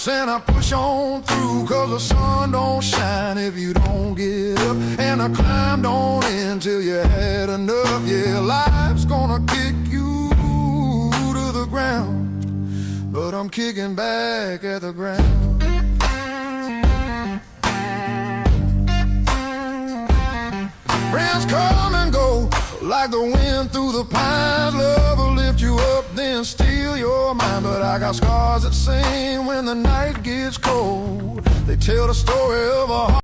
and I push on through, 'cause the sun don't shine if you don't get up. And I climbed on in till you had enough. Yeah, life's gonna kick you to the ground, but I'm kicking back at the ground. Friends come and go like the wind through the pines. Love will lift you up, then steal your mind. But I got scars that sing when the night gets cold. They tell the story of a heart